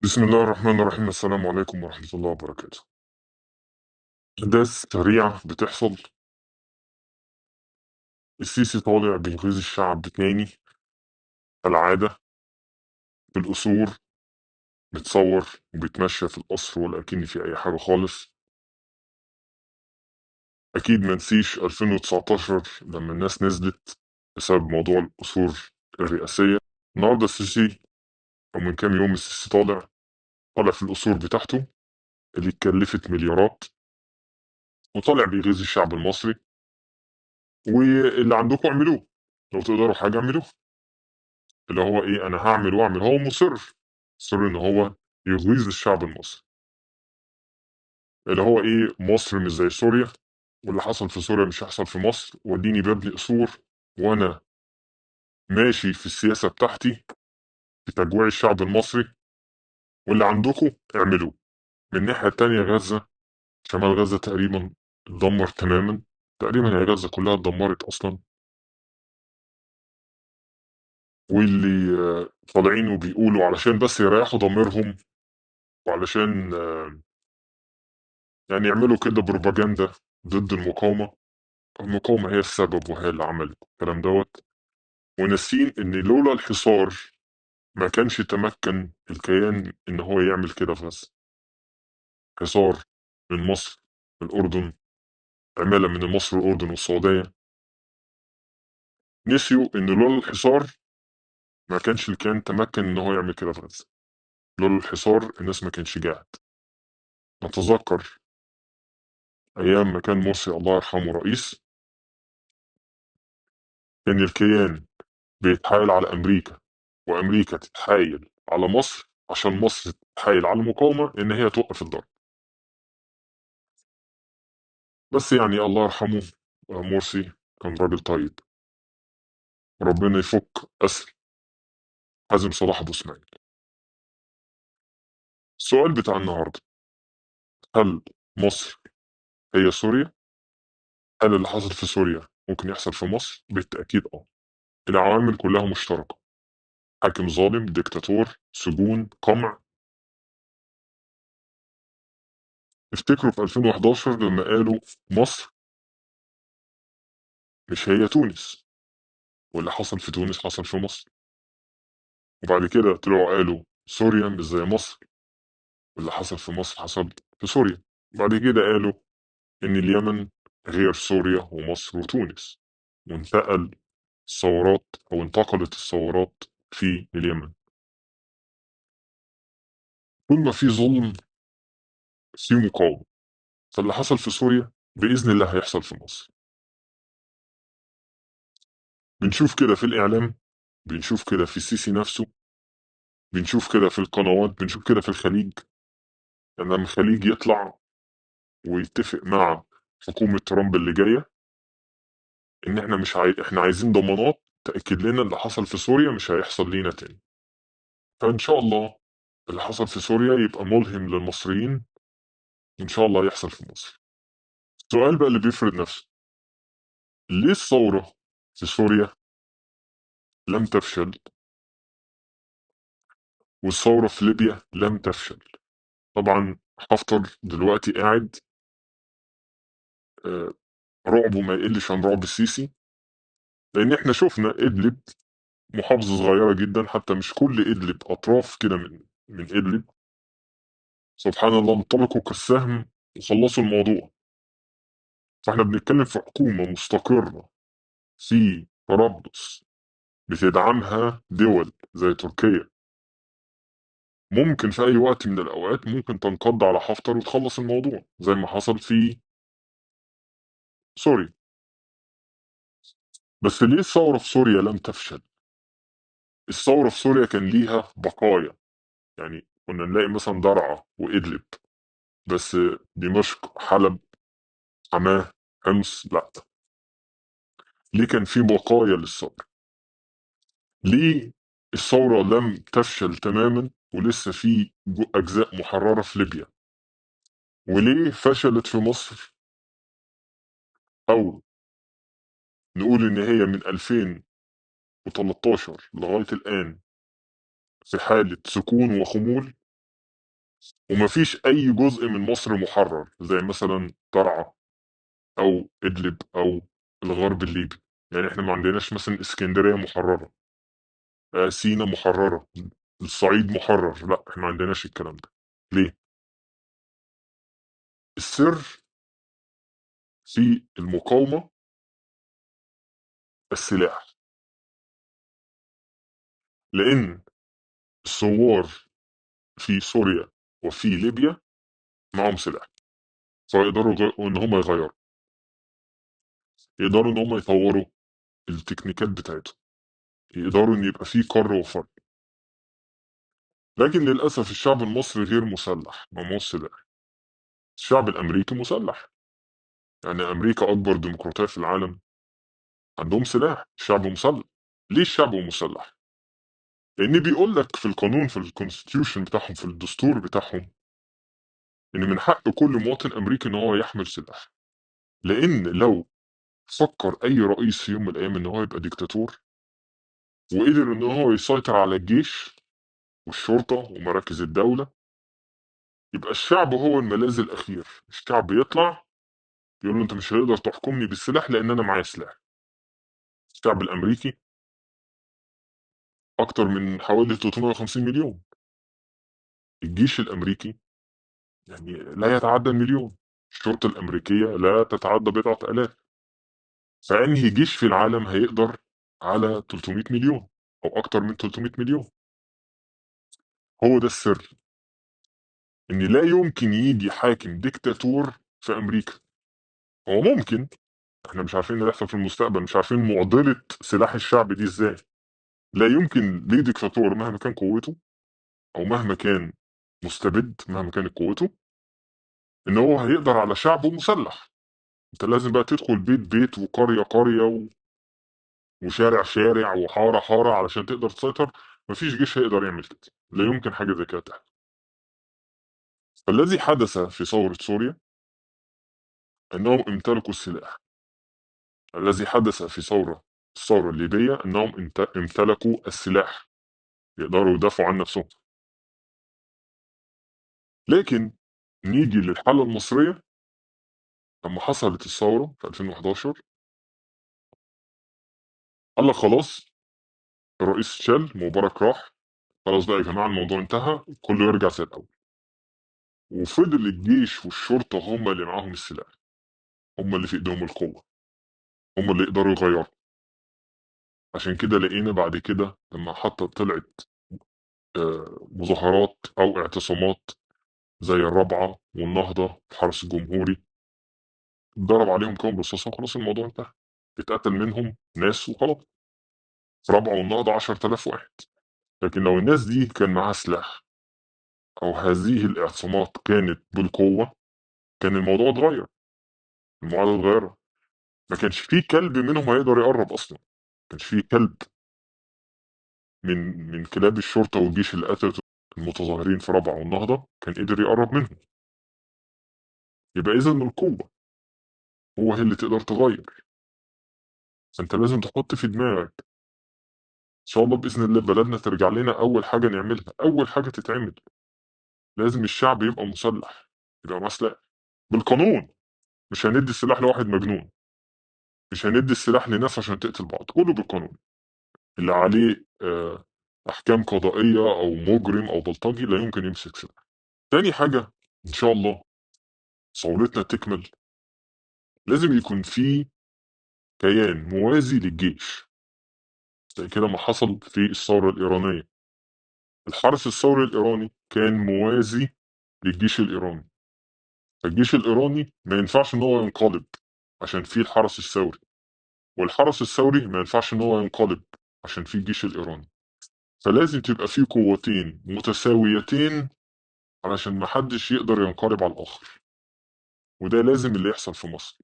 بسم الله الرحمن الرحيم. السلام عليكم ورحمة الله وبركاته. أحداث سريعة بتحصل. السيسي طالع بيغيظ الشعب تاني كالعادة. في القصور بتصور وبيتمشى في القصر ولا أكن في أي حاجة خالص. أكيد منسيش 2019 لما الناس نزلت بسبب موضوع القصور الرئاسية. النهاردة السيسي أو من كام يوم السيسي طالع في القصور بتاعته اللي اتكلفت مليارات، وطالع بيغيظ الشعب المصري. واللي عندكم اعملوه، لو تقدروا حاجة اعملوه. اللي هو ايه، انا هعمل واعمل. هو مصر ان هو يغيظ الشعب المصري. اللي هو ايه، مصر مش زي سوريا، واللي حصل في سوريا مش هيحصل في مصر، واديني ببني قصور وانا ماشي في السياسه بتاعتي في تجويع الشعب المصري، واللي عندكم اعملوه. من الناحيه التانيه غزه، شمال غزه تقريبا اتدمر تماما. تقريبا هي غزه كلها اتدمرت اصلا. واللي طالعين وبيقولوا علشان بس يريحوا ضميرهم، وعلشان يعني يعملوا كده بروباجندا ضد المقاومة. المقاومة هي السبب وهي اللي عملت الكلام دوت. وناسين إن لولا الحصار ما كانش تمكن الكيان إن هو يعمل كده في غزة. حصار من مصر، من الأردن، عمالة من مصر والأردن والسعودية. نسيوا إن لولا الحصار ما كانش الكيان تمكن إن هو يعمل كده في غزة. لولا الحصار الناس ما كانش جاعت. نتذكر أيام ما كان مرسي الله يرحمه رئيس، كان الكيان بيتحايل على أمريكا، وأمريكا تتحايل على مصر عشان مصر تتحايل على المقاومة إن هي توقف الضرب. بس يعني الله يرحمه، مرسي كان راجل طيب. ربنا يفك أسر حازم صلاح أبو إسماعيل. السؤال بتاع النهاردة: هل مصر هي سوريا؟ هل اللي حصل في سوريا ممكن يحصل في مصر؟ بالتأكيد آه. العوامل كلها مشتركة: حاكم ظالم، ديكتاتور، سجون، قمع. افتكروا في 2011 لما قالوا مصر مش هي تونس، واللي حصل في تونس حصل في مصر. وبعد كده طلعوا قالوا سوريا مش زي مصر، واللي حصل في مصر حصل في سوريا. بعد كده قالوا إن اليمن غير سوريا ومصر وتونس، وانتقل الثورات أو انتقلت الثورات في اليمن. طول ما في ظلم في مقاومة. فاللي حصل في سوريا بإذن الله هيحصل في مصر. بنشوف كده في الإعلام، بنشوف كده في السيسي نفسه، بنشوف كده في القنوات، بنشوف كده في الخليج. لما الخليج يطلع ويتفق مع حكومة ترامب اللي جاية إن إحنا مش إحنا عايزين ضمانات تأكد لنا اللي حصل في سوريا مش هيحصل لينا تاني. فإن شاء الله اللي حصل في سوريا يبقى ملهم للمصريين، وإن شاء الله يحصل في مصر. السؤال بقى اللي بيفرض نفسه: ليه الثورة في سوريا لم تفشل، والثورة في ليبيا لم تفشل؟ طبعا حفتر دلوقتي قاعد آه، رعبه ما يقلش عن رعب السيسي. لأن إحنا شفنا إدلب، محافظة صغيرة جدا، حتى مش كل إدلب، أطراف كده من إدلب، سبحان الله انطلقوا كالسهم وخلصوا الموضوع. فاحنا بنتكلم في حكومة مستقرة في طرابلس بتدعمها دول زي تركيا. ممكن في أي وقت من الأوقات ممكن تنقض على حفتر وتخلص الموضوع زي ما حصل في سوريا. بس ليه الثورة في سوريا لم تفشل؟ الثورة في سوريا كان ليها بقايا. يعني كنا نلاقي مثلا درعا وإدلب، بس دمشق، حلب، حماه، حمص لا. ليه كان في بقايا للثورة؟ ليه الثورة لم تفشل تماما ولسه في أجزاء محررة في ليبيا؟ وليه فشلت في مصر؟ أو نقول إن هي من 2013 لغاية الآن في حالة سكون وخمول. ومفيش أي جزء من مصر محرر زي مثلا درعا أو إدلب أو الغرب الليبي. يعني احنا ما عندناش مثلا اسكندرية محررة، سينا محررة، الصعيد محرر. لا، احنا ما عندناش الكلام ده. ليه؟ السر في المقاومة، السلاح. لأن الثوار في سوريا وفي ليبيا معهم سلاح، فيقدروا ان هم يغيروا، يقدروا ان هم يطوروا التكنيكات بتاعتهم، يقدروا ان يبقى في كر وفر. لكن للاسف الشعب المصري غير مسلح، ما معهوش سلاح. الشعب الامريكي مسلح، يعني امريكا اكبر ديمقراطيه في العالم، عندهم سلاح، الشعب مسلح. ليه الشعب مسلح؟ لان بيقول لك في القانون، في الكونستيتيوشن بتاعهم، في الدستور بتاعهم، ان من حق كل مواطن امريكي ان هو يحمل سلاح. لان لو فكر اي رئيس في يوم من الايام ان هو يبقى ديكتاتور، وقدر ان هو يسيطر على الجيش والشرطه ومراكز الدوله، يبقى الشعب هو الملاذ الاخير. الشعب يطلع يقول له انت مش هتقدر تحكمني بالسلاح لان انا معايا سلاح. الشعب الامريكي اكتر من حوالي 350 مليون. الجيش الامريكي يعني لا يتعدى المليون. الشرطه الامريكيه لا تتعدى بضعه الاف. فانهي جيش في العالم هيقدر على 300 مليون او اكتر من 300 مليون؟ هو ده السر، ان لا يمكن يجي حاكم ديكتاتور في امريكا. هو ممكن، احنا مش عارفين اللي هيحصل في المستقبل، مش عارفين معضله سلاح الشعب دي ازاي. لا يمكن ليه ديكتاتور مهما كان قوته، او مهما كان مستبد مهما كانت قوته، ان هو هيقدر على شعبه مسلح. انت لازم بقى تدخل بيت بيت وقريه قريه وشارع شارع وحاره حاره علشان تقدر تسيطر. مفيش جيش هيقدر يعمل كده، لا يمكن حاجه زي كده تحصل. فالذي حدث في ثوره سوريا انهم امتلكوا السلاح. الذي حدث في الثوره الليبيه انهم امتلكوا السلاح، يقدروا يدافعوا عن نفسهم. لكن نيجي للحاله المصريه. لما حصلت الثوره في 2011 قال لك خلاص، الرئيس شال، مبارك راح، خلاص بقى يا جماعه الموضوع انتهى، كله يرجع زي الاول. وفضل الجيش والشرطه هم اللي معاهم السلاح، هم اللي في ايديهم القوه، هم اللي يقدروا يغيروا. عشان كده لقينا بعد كده لما حتى طلعت مظاهرات او اعتصامات زي الرابعه والنهضه والحرس الجمهوري، ضرب عليهم كام رصاصه وخلاص الموضوع انتهى. اتقتل منهم ناس وخلاص. في رابعه والنهضه 10,000 واحد. لكن لو الناس دي كان معاها سلاح، او هذه الاعتصامات كانت بالقوه، كان الموضوع اتغير، المعادله اتغيرت. ما كانش في كلب منهم هيقدر يقرب اصلا. ما كانش في كلب من كلاب الشرطه والجيش اللي قتلت المتظاهرين في رابعه والنهضه كان قدر يقرب منهم. يبقى اذا القوه هي اللي تقدر تغير. فانت لازم تحط في دماغك ان شاء الله باذن الله بلدنا ترجع لنا. اول حاجه نعملها، اول حاجه تتعمل، لازم الشعب يبقى مسلح، يبقى معاه سلاح بالقانون. مش هندي السلاح لواحد مجنون، مش هندي السلاح لناس عشان تقتل بعض، كله بالقانون. اللي عليه احكام قضائيه او مجرم او بلطجي لا يمكن يمسك سلاح. تاني حاجه، ان شاء الله ثورتنا تكمل، لازم يكون في كيان موازي للجيش، زي كده ما حصل في الثوره الايرانيه. الحرس الثوري الايراني كان موازي للجيش الايراني. فالجيش الايراني ما ينفعش ان هو ينقلب عشان فيه الحرس الثوري، والحرس الثوري ما ينفعش ان هو ينقلب عشان فيه الجيش الايراني. فلازم تبقى في قوتين متساويتين علشان ما حدش يقدر ينقلب على الاخر. وده لازم اللي يحصل في مصر.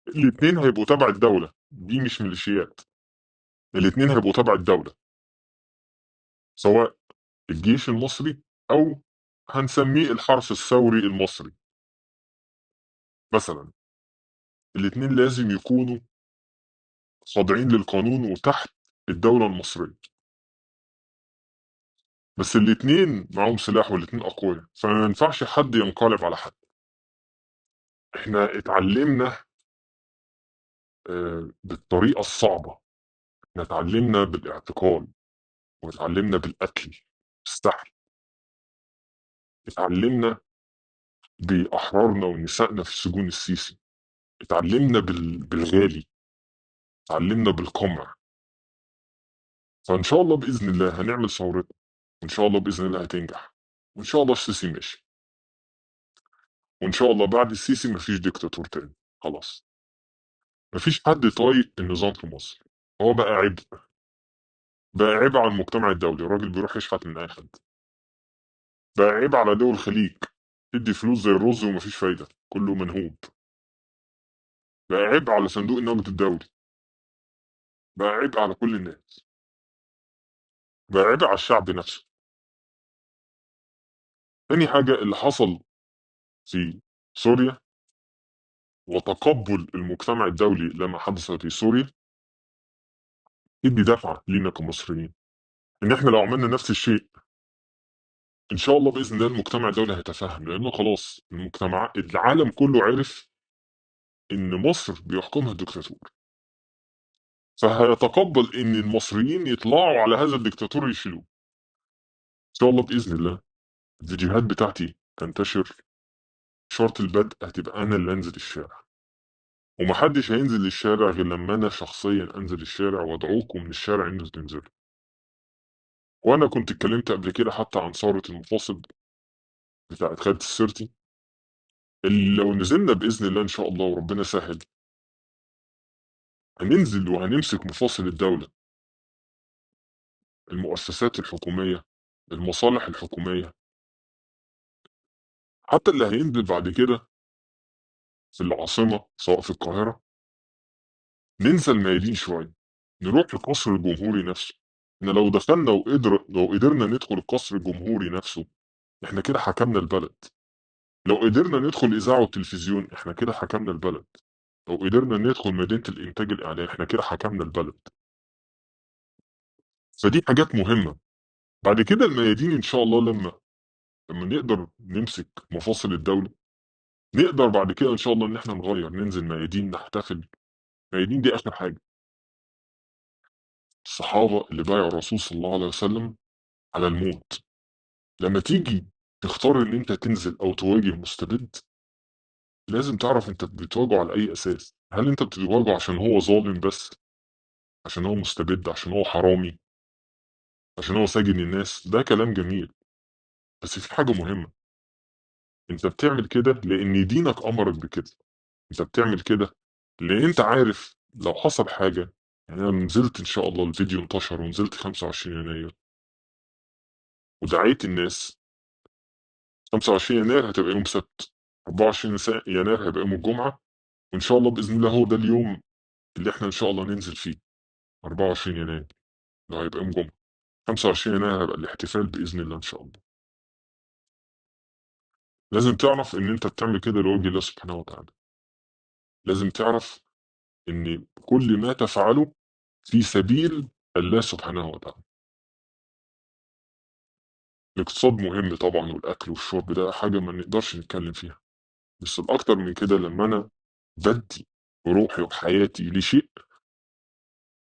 الاتنين هيبقوا تبع الدولة، دي مش ميليشيات. الاتنين هيبقوا تبع الدولة، سواء الجيش المصري او هنسميه الحرس الثوري المصري مثلا. الاتنين لازم يكونوا خاضعين للقانون وتحت الدولة المصرية. بس الاتنين معاهم سلاح والاتنين أقوياء، فما ينفعش حد ينقلب على حد. احنا اتعلمنا بالطريقة الصعبة، احنا اتعلمنا بالاعتقال، واتعلمنا بالقتل، بالسحل، اتعلمنا بأحرارنا ونسائنا في سجون السيسي، اتعلمنا بالغالي، اتعلمنا بالقمع. فإن شاء الله بإذن الله هنعمل ثورتنا، وإن شاء الله بإذن الله هتنجح، وإن شاء الله السيسي ماشي، وإن شاء الله بعد السيسي مفيش ديكتاتور تاني. خلاص، مفيش حد طايق النظام في مصر. هو بقى عبء، بقى عبء على المجتمع الدولي. الراجل بيروح يشحت من أي حد. بقى عبء على دول الخليج، تدي فلوس زي الرز ومفيش فايدة، كله منهوب. بقى عبء على صندوق النقد الدولي، بقى عبء على كل الناس، بقى عبء على الشعب نفسه. تاني حاجة اللي حصل في سوريا، وتقبل المجتمع الدولي لما حدث في سوريا، يدي دفعة لينا كمصريين إن إحنا لو عملنا نفس الشيء إن شاء الله بإذن الله المجتمع الدولي هيتفهم، لأنه خلاص العالم كله عرف إن مصر بيحكمها الدكتاتور، فهيتقبل إن المصريين يطلعوا على هذا الدكتاتور يشيلوه. إن شاء الله بإذن الله الفيديوهات بتاعتي تنتشر. شرط البدء هتبقى أنا اللي أنزل الشارع، ومحدش هينزل الشارع غير لما أنا شخصيا أنزل الشارع وأدعوكم من الشارع إنكم تنزلوا. وأنا كنت اتكلمت قبل كده حتى عن ثورة المفاصل بتاعت خالد السرتي، اللي لو نزلنا بإذن الله إن شاء الله وربنا سهل هننزل وهنمسك مفاصل الدولة، المؤسسات الحكومية، المصالح الحكومية، حتى اللي هينزل بعد كده في العاصمة سواء في القاهرة. ننسى الميادين شوية، نروح للقصر الجمهوري نفسه. إحنا لو دخلنا لو قدرنا ندخل القصر الجمهوري نفسه إحنا كده حكمنا البلد. لو قدرنا ندخل إذاعة وتلفزيون إحنا كده حكمنا البلد. لو قدرنا ندخل مدينة الإنتاج الإعلامي إحنا كده حكمنا البلد. فدي حاجات مهمة. بعد كده الميادين إن شاء الله لما نقدر نمسك مفاصل الدولة، نقدر بعد كده إن شاء الله إن إحنا نغير، ننزل ميادين نحتفل. ميادين دي آخر حاجة. الصحابة اللي بايعوا الرسول صلى الله عليه وسلم على الموت، لما تيجي تختار إن أنت تنزل أو تواجه مستبد، لازم تعرف أنت بتواجهه على أي أساس. هل أنت بتواجهه عشان هو ظالم بس، عشان هو مستبد، عشان هو حرامي، عشان هو ساجن الناس؟ ده كلام جميل، بس في حاجة مهمة. أنت بتعمل كده لأن دينك أمرك بكده. أنت بتعمل كده لأن أنت عارف لو حصل حاجة. يعني أنا نزلت إن شاء الله الفيديو انتشر ونزلت 25 يناير ودعيت الناس. 25 يناير هتبقى يوم سبت، 24 يناير هيبقى يوم الجمعة، وإن شاء الله بإذن الله هو ده اليوم اللي إحنا إن شاء الله ننزل فيه. 24 يناير ده هيبقى يوم جمعة، 25 يناير هيبقى الاحتفال بإذن الله إن شاء الله. لازم تعرف إن أنت بتعمل كده لوجه الله سبحانه وتعالى. لازم تعرف إن كل ما تفعله في سبيل الله سبحانه وتعالى. الاقتصاد مهم طبعا، والأكل والشرب ده حاجة ما نقدرش نتكلم فيها، بس الأكتر من كده لما أنا بدي روحي وحياتي لشيء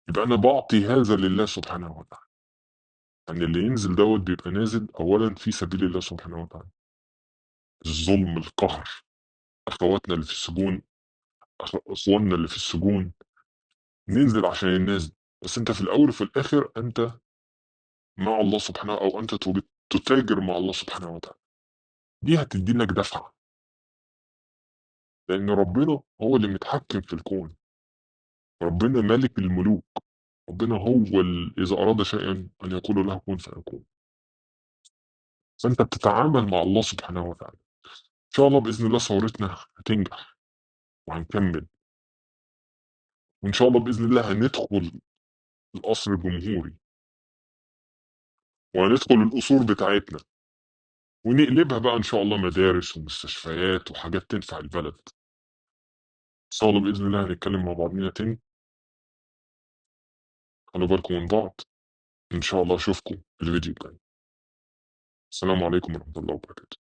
يبقى أنا بعطي هذا لله سبحانه وتعالى. يعني اللي ينزل دوت بيبقى نازل أولا في سبيل الله سبحانه وتعالى. الظلم، القهر، أخواتنا اللي في السجون، أخواننا اللي في السجون، ننزل عشان الناس دي. بس أنت في الأول وفي الآخر أنت مع الله سبحانه، أو أنت تتاجر مع الله سبحانه وتعالى. دي هتدي لك دفعة، لأن ربنا هو اللي متحكم في الكون. ربنا ملك الملوك. ربنا هو اللي إذا أراد شيئا أن يقول له كن فيكون. فأنت بتتعامل مع الله سبحانه وتعالى. إن شاء الله بإذن الله ثورتنا هتنجح وهنكمل، وإن شاء الله بإذن الله هندخل القصر الجمهوري وهندخل القصور بتاعتنا ونقلبها بقى إن شاء الله مدارس ومستشفيات وحاجات تنفع البلد. إن شاء الله بإذن الله هنتكلم مع بعضنا تاني. خلوا بالكم من بعض. إن شاء الله أشوفكم في الفيديو الجاي. السلام عليكم ورحمة الله وبركاته.